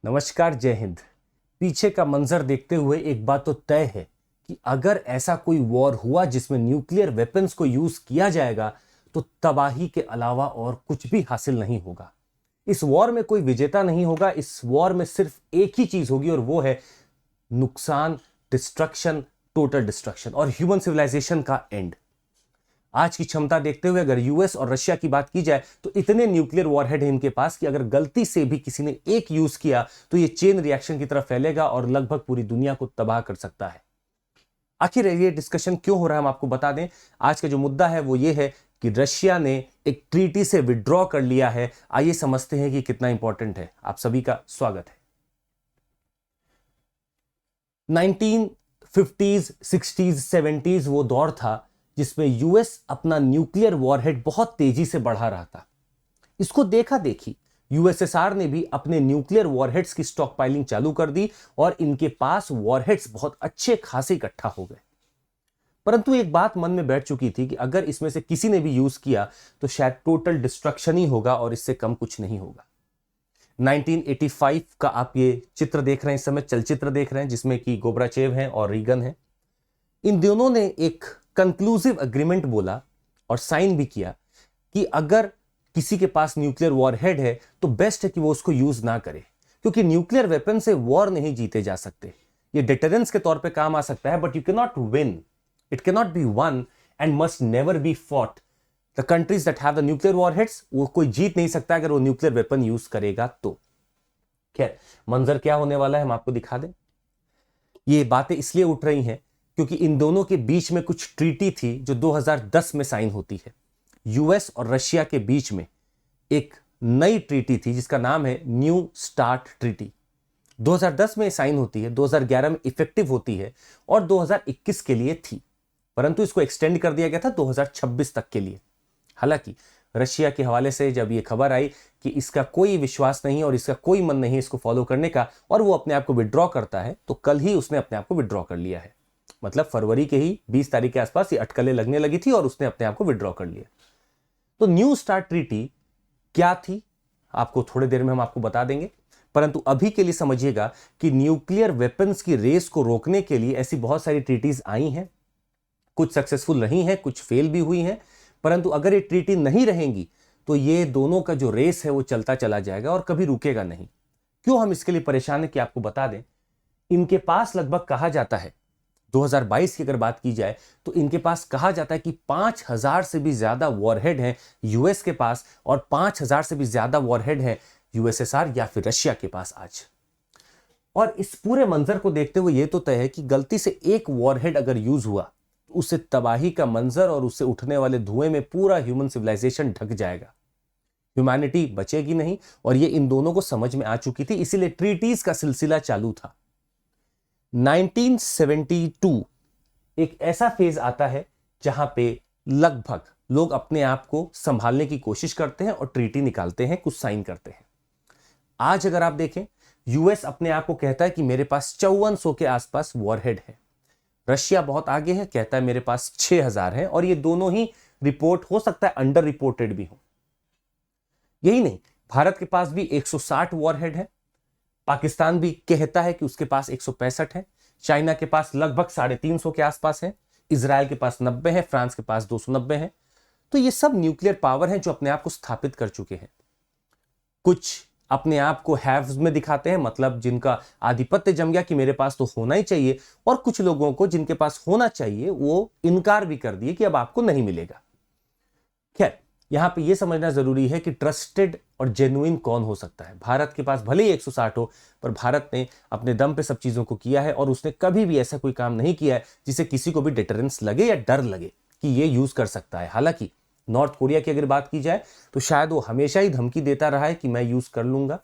नमस्कार, जय हिंद। पीछे का मंजर देखते हुए एक बात तो तय है कि अगर ऐसा कोई वॉर हुआ जिसमें न्यूक्लियर वेपन्स को यूज किया जाएगा तो तबाही के अलावा और कुछ भी हासिल नहीं होगा। इस वॉर में कोई विजेता नहीं होगा। इस वॉर में सिर्फ एक ही चीज होगी और वो है नुकसान, डिस्ट्रक्शन, टोटल डिस्ट्रक्शन और ह्यूमन सिविलाइजेशन का एंड। आज की क्षमता देखते हुए अगर यूएस और रशिया की बात की जाए तो इतने न्यूक्लियर वॉरहेड हैं इनके पास कि अगर गलती से भी किसी ने एक यूज किया तो ये चेन रिएक्शन की तरफ फैलेगा और लगभग पूरी दुनिया को तबाह कर सकता है। आखिर ये डिस्कशन क्यों हो रहा है हम आपको बता दें। आज का जो मुद्दा है वो ये है कि रशिया ने एक ट्रीटी से विड्रॉ कर लिया है। आइए समझते हैं कि कितना इंपॉर्टेंट है। आप सभी का स्वागत है। 1950s, 60s, 70s वो दौर था जिसमें यूएस अपना न्यूक्लियर वॉरहेड बहुत तेजी से बढ़ा रहा था। इसको देखा देखी यूएसएसआर ने भी अपने न्यूक्लियर वॉरहेड्स की स्टॉक पाइलिंग चालू कर दी और इनके पास वॉरहेड्स बहुत अच्छे खासे इकट्ठा हो गए। परंतु एक बात मन में बैठ चुकी थी कि अगर इसमें से किसी ने भी यूज किया तो शायद टोटल डिस्ट्रक्शन ही होगा और इससे कम कुछ नहीं होगा। 1985 का आप ये चित्र देख रहे हैं, इस समय चलचित्र देख रहे हैं जिसमें कि गोब्राचेव हैं और रीगन हैं। इन दोनों ने एक कंक्लूसिव अग्रीमेंट बोला और साइन भी किया कि अगर किसी के पास न्यूक्लियर वॉरहेड है तो बेस्ट है कि वो उसको यूज ना करे, क्योंकि न्यूक्लियर वेपन से वॉर नहीं जीते जा सकते। ये डिटरेंस के तौर पे काम आ सकता है but you can not win, it can not be one and must never be fought. The countries that have the nuclear warheads वो कोई जीत नहीं सकता अगर वो न्यूक्लियर वेपन यूज करेगा तो। खैर, मंजर क्या होने वाला है हम आपको दिखा दें। ये बातें इसलिए उठ रही हैं क्योंकि इन दोनों के बीच में कुछ ट्रीटी थी जो 2010 में साइन होती है। यूएस और रशिया के बीच में एक नई ट्रीटी थी जिसका नाम है न्यू स्टार्ट ट्रीटी। 2010 में साइन होती है, 2011 में इफेक्टिव होती है और 2021 के लिए थी, परंतु इसको एक्सटेंड कर दिया गया था 2026 तक के लिए। हालांकि रशिया के हवाले से जब यह खबर आई कि इसका कोई विश्वास नहीं और इसका कोई मन नहीं इसको फॉलो करने का और वो अपने आप को विड्रॉ करता है, तो कल ही उसने अपने आप को विड्रॉ कर लिया है। मतलब फरवरी के ही 20 तारीख के आसपास ये अटकलें लगने लगी थी और उसने अपने आप को विड्रॉ कर लिया। तो न्यू स्टार्ट ट्रीटी क्या थी आपको थोड़ी देर में हम आपको बता देंगे, परंतु अभी के लिए समझिएगा कि न्यूक्लियर वेपन्स की रेस को रोकने के लिए ऐसी बहुत सारी ट्रीटीज आई हैं। कुछ सक्सेसफुल रही हैं, कुछ फेल भी हुई हैं, परंतु अगर ये ट्रीटी नहीं रहेंगी तो ये दोनों का जो रेस है वो चलता चला जाएगा और कभी रुकेगा नहीं। क्यों हम इसके लिए परेशान है कि आपको बता दें, इनके पास लगभग कहा जाता है 2022 की अगर बात की जाए तो इनके पास कहा जाता है कि 5000 से भी ज्यादा वॉरहेड हैं यूएस के पास और 5000 से भी ज्यादा वॉरहेड हैं यूएसएसआर या फिर रशिया के पास आज। और इस पूरे मंजर को देखते हुए यह तो तय है कि गलती से एक वॉरहेड अगर यूज हुआ तो उससे तबाही का मंजर और उससे उठने वाले धुएं में पूरा ह्यूमन सिविलाइजेशन ढक जाएगा। ह्यूमैनिटी बचेगी नहीं और ये इन दोनों को समझ में आ चुकी थी, इसीलिए ट्रीटीज का सिलसिला चालू था। 1972 एक ऐसा फेज आता है जहां पे लगभग लोग अपने आप को संभालने की कोशिश करते हैं और ट्रीटी निकालते हैं, कुछ साइन करते हैं। आज अगर आप देखें, यूएस अपने आप को कहता है कि मेरे पास 5400 के आसपास वॉरहेड है। रशिया बहुत आगे है, कहता है मेरे पास 6000 है और ये दोनों ही रिपोर्ट हो सकता है अंडर रिपोर्टेड भी हो। यही नहीं, भारत के पास भी 160 वॉरहेड है, पाकिस्तान भी कहता है कि उसके पास 165 है, चाइना के पास लगभग 350 के आसपास है, इजराइल के पास 90 है, फ्रांस के पास 290 है। तो ये सब न्यूक्लियर पावर हैं जो अपने आप को स्थापित कर चुके हैं। कुछ अपने आप को हैव्स में दिखाते हैं, मतलब जिनका आधिपत्य जम गया कि मेरे पास तो होना ही चाहिए, और कुछ लोगों को जिनके पास होना चाहिए वो इनकार भी कर दिए कि अब आपको नहीं मिलेगा। खैर, यहां पे ये समझना जरूरी है कि ट्रस्टेड और जेन्युइन कौन हो सकता है। भारत के पास भले ही 160 हो, पर भारत ने अपने दम पे सब चीजों को किया है और उसने कभी भी ऐसा कोई काम नहीं किया है जिसे किसी को भी डिटरेंस लगे या डर लगे कि ये यूज कर सकता है। हालांकि नॉर्थ कोरिया की अगर बात की जाए तो शायद वो हमेशा ही धमकी देता रहा है कि मैं यूज कर लूंगा,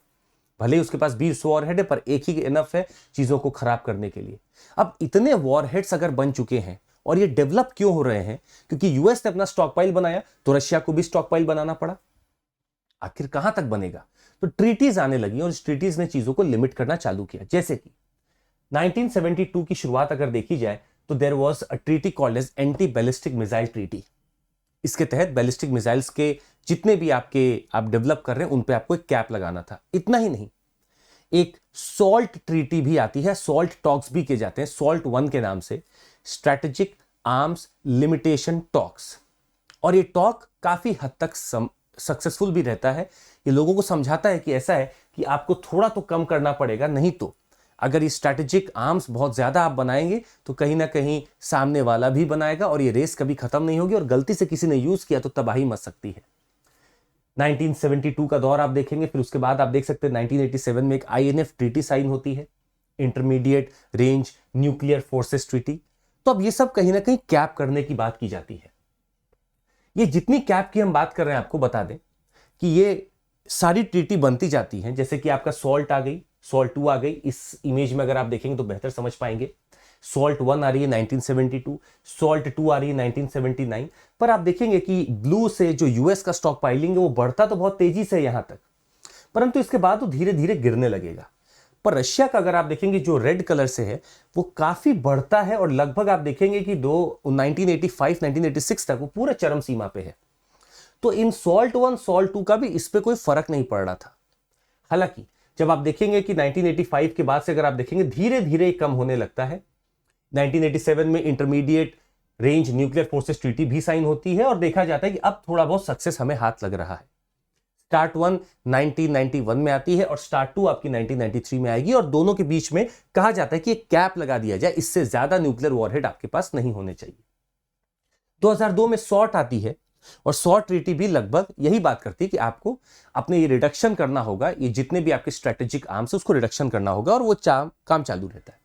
भले ही उसके पास 20 वॉरहेड है पर एक ही इनफ है चीजों को खराब करने के लिए। अब इतने वॉरहेड्स अगर बन चुके हैं और ये डेवलप क्यों हो रहे हैं, क्योंकि यूएस ने अपना स्टॉक पाइल बनाया तो रशिया को भी स्टॉक पाइल बनाना पड़ा। आखिर कहां तक बनेगा, तो ट्रीटीज आने लगी और इस ट्रीटीज ने चीजों को लिमिट करना चालू किया। जैसे कि 1972 की शुरुआत अगर देखी जाए तो there was a treaty called as anti ballistic missile treaty. इसके तहत बैलिस्टिक मिसाइल्स के जितने भी आप डेवलप कर रहे हैं उन पे आपको एक कैप लगाना था। इतना ही नहीं, एक सॉल्ट ट्रीटी भी आती है, सॉल्ट टॉक्स भी किए जाते हैं, सॉल्ट 1 के नाम से, स्ट्रैटेजिक आर्म्स लिमिटेशन टॉक्स। और ये टॉक काफी हद तक सक्सेसफुल भी रहता है। ये लोगों को समझाता है कि ऐसा है कि आपको थोड़ा तो कम करना पड़ेगा, नहीं तो अगर ये स्ट्रैटेजिक आर्म्स बहुत ज्यादा आप बनाएंगे तो कहीं ना कहीं सामने वाला भी बनाएगा और ये रेस कभी खत्म नहीं होगी, और गलती से किसी ने यूज किया तो तबाही मच सकती है। 1972 का दौर आप देखेंगे, फिर उसके बाद आप देख सकते हैं 1987 में एक INF ट्रीटी साइन होती है, intermediate range nuclear forces treaty. तो अब ये सब कहीं ना कहीं कैप करने की बात की जाती है। ये जितनी कैप की हम बात कर रहे हैं, आपको बता दें कि ये सारी ट्रीटी बनती जाती हैं, जैसे कि आपका सॉल्ट आ गई, सॉल्ट 2 आ गई। इस इमेज में अगर आप देखेंगे तो बेहतर समझ पाएंगे। सॉल्ट 1 आ रही है 1972, सॉल्ट 2 आ रही है 1979। पर आप देखेंगे कि ब्लू से जो यूएस का स्टॉक पाइलिंग है वो बढ़ता तो बहुत तेजी से यहां तक, परंतु इसके बाद वो धीरे धीरे गिरने लगेगा। पर रशिया का अगर आप देखेंगे जो रेड कलर से है वो काफी बढ़ता है, और लगभग आप देखेंगे कि 1985-1986 तक वो पूरे चरम सीमा पे है। तो इन सॉल्ट 1 सॉल्ट 2 का भी इस पे कोई फर्क नहीं पड़ रहा था। हालांकि जब आप देखेंगे कि 1985 के बाद से अगर आप देखेंगे धीरे धीरे कम होने लगता है। 1987 में intermediate range nuclear forces treaty भी साइन होती है, और देखा जाता है कि अब थोड़ा बहुत सक्सेस हमें हाथ लग रहा है। स्टार्ट 1 1991 में आती है और स्टार्ट 2 आपकी 1993 में आएगी, और दोनों के बीच में कहा जाता है कि एक कैप लगा दिया जाए, इससे ज्यादा न्यूक्लियर वॉरहेड आपके पास नहीं होने चाहिए। 2002 में सॉर्ट आती है, और सॉर्ट ट्रीटी भी लगभग यही बात करती है कि आपको अपने ये रिडक्शन करना होगा, ये जितने भी आपके स्ट्रेटेजिक आर्म्स है उसको रिडक्शन करना होगा, और वो काम चालू रहता है।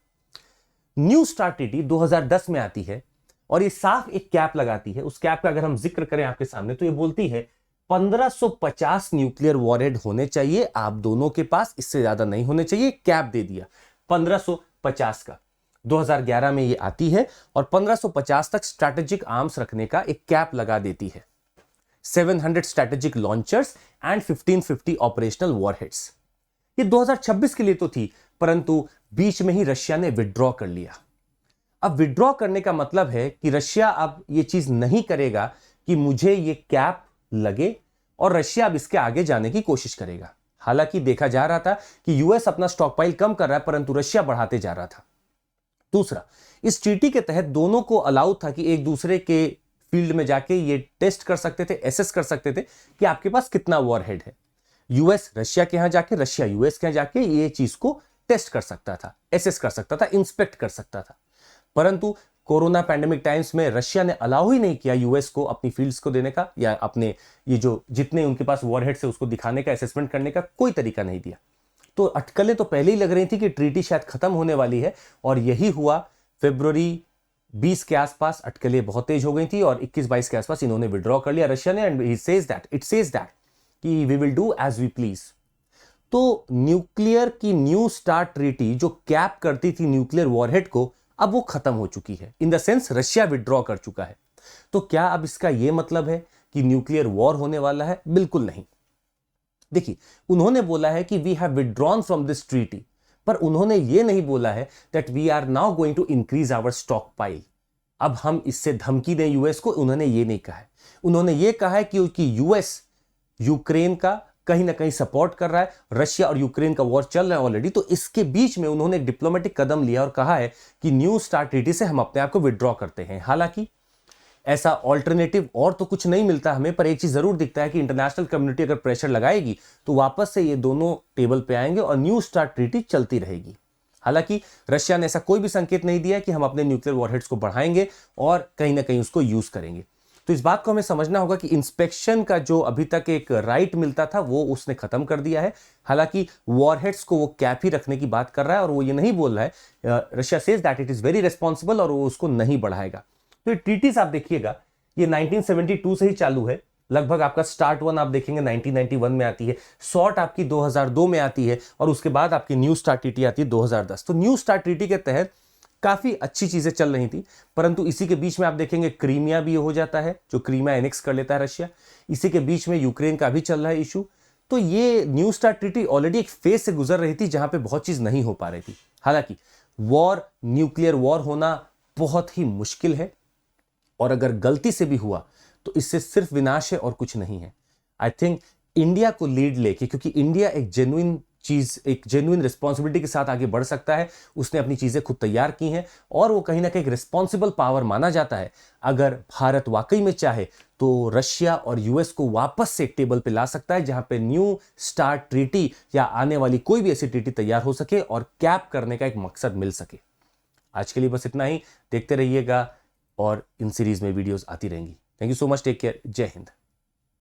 न्यू स्टार्ट ट्रीटी 2010 में आती है, और ये साफ एक कैप लगाती है। उस कैप का अगर हम जिक्र करें आपके सामने तो ये बोलती है 1550 न्यूक्लियर वॉरहेड होने चाहिए आप दोनों के पास, इससे ज्यादा नहीं होने चाहिए। कैप दे दिया 1550 का। 2011 में ये आती है और 1550 तक स्ट्रैटेजिक आर्म्स रखने का एक कैप लगा देती है। 700 strategic launchers and 1550 operational warheads. ये 2026 के लिए तो थी, परंतु बीच में ही रशिया ने विड्रॉ कर लिया। अब विड्रॉ करने का मतलब है कि रशिया अब ये चीज नहीं करेगा कि मुझे ये कैप लगे, और रशिया अब इसके आगे जाने की कोशिश करेगा। हालांकि देखा जा रहा था कि यूएस अपना स्टॉकपाइल कम कर रहा है, परंतु रशिया बढ़ाते जा रहा था। दूसरा, इस ट्रीटी के तहत दोनों को अलाउ था कि एक दूसरे के फील्ड में जाके ये टेस्ट कर सकते थे, एसेस कर सकते थे कि आपके पास कितना वॉरहेड है। यूएस रशिया के यहां जाके, रशिया यूएस के यहां जाके ये चीज को टेस्ट कर सकता था, एसेस कर सकता था, इंस्पेक्ट कर सकता था। परंतु कोरोना पैंडेमिक टाइम्स में रशिया ने अलाउ ही नहीं किया यूएस को अपनी फील्ड्स को देने का, या अपने ये जो जितने उनके पास वॉरहेड से उसको दिखाने का, असेसमेंट करने का कोई तरीका नहीं दिया। तो अटकलें तो पहले ही लग रही थी कि ट्रीटी शायद खत्म होने वाली है, और यही हुआ। फरवरी 20 के आसपास अटकलें बहुत तेज हो गई थी, और 21-22 के आसपास इन्होंने विड्रॉ कर लिया रशिया ने, एंड इट सेज दैट कि we will do as we please. तो न्यूक्लियर की न्यू स्टार्ट ट्रीटी जो कैप करती थी न्यूक्लियर वॉरहेड को, अब वो खत्म हो चुकी है। In the sense Russia withdraw कर चुका है। तो क्या अब इसका यह मतलब है कि न्यूक्लियर वॉर होने वाला है? बिल्कुल नहीं। देखिए, उन्होंने बोला है कि we have withdrawn from this treaty, पर उन्होंने यह नहीं बोला है that we are now going to increase our stock pile. अब हम इससे धमकी दें यूएस को, उन्होंने ये नहीं कहा है। उन्होंने ये कहा है कि यूएस यूक्रेन का कहीं ना कहीं सपोर्ट कर रहा है, रशिया और यूक्रेन का वॉर चल रहा है ऑलरेडी, तो इसके बीच में उन्होंने एक डिप्लोमेटिक कदम लिया और कहा है कि न्यू स्टार्ट ट्रीटी से हम अपने आप को विड्रॉ करते हैं। हालांकि ऐसा ऑल्टरनेटिव और तो कुछ नहीं मिलता हमें, पर एक चीज जरूर दिखता है कि इंटरनेशनल कम्युनिटी अगर प्रेशर लगाएगी तो वापस से ये दोनों टेबल पे आएंगे और न्यू स्टार्ट ट्रीटी चलती रहेगी। हालांकि रशिया ने ऐसा कोई भी संकेत नहीं दिया कि हम अपने न्यूक्लियर वॉरहेड्स को बढ़ाएंगे और कहीं ना कहीं उसको यूज करेंगे। तो इस बात को हमें समझना होगा कि इंस्पेक्शन का जो अभी तक एक राइट मिलता था वो उसने खत्म कर दिया है। हालांकि वॉरहेड्स को वो कैप ही रखने की बात कर रहा है, और वो ये नहीं बोल रहा है, Russia says that it is very responsible, और वो उसको नहीं बढ़ाएगा। तो ये ट्रीटीज आप देखिएगा, ये 1972 से ही चालू है। लगभग आपका स्टार्ट 1 आप देखेंगे 1991 में आती है, सॉर्ट आपकी 2002 में आती है, और उसके बाद आपकी न्यू स्टार्ट ट्रीटी आती है 2010। तो न्यू स्टार्ट ट्रीटी के तहत काफी अच्छी चीजें चल रही थी, परंतु इसी के बीच में आप देखेंगे क्रीमिया भी हो जाता है, जो क्रीमिया एनेक्स कर लेता है रशिया। इसी के बीच में यूक्रेन का भी चल रहा है इशू। तो ये न्यू स्टार्ट ट्रीटी ऑलरेडी एक फेज से गुजर रही थी जहां पे बहुत चीज नहीं हो पा रही थी। हालांकि वॉर, न्यूक्लियर वॉर होना बहुत ही मुश्किल है, और अगर गलती से भी हुआ तो इससे सिर्फ विनाश है और कुछ नहीं है। आई थिंक इंडिया को लीड लेके, क्योंकि इंडिया एक जेन्युइन चीज एक जेन्युइन रिस्पॉन्सिबिलिटी के साथ आगे बढ़ सकता है। उसने अपनी चीजें खुद तैयार की हैं और वो कहीं ना कहीं एक रिस्पॉन्सिबल पावर माना जाता है। अगर भारत वाकई में चाहे तो रशिया और यूएस को वापस से एक टेबल पे ला सकता है, जहां पे न्यू स्टार्ट ट्रीटी या आने वाली कोई भी ऐसी ट्रीटी तैयार हो सके और कैप करने का एक मकसद मिल सके। आज के लिए बस इतना ही। देखते रहिएगा और इन सीरीज में वीडियोस आती रहेंगी। Thank you so much, take care, जय हिंद।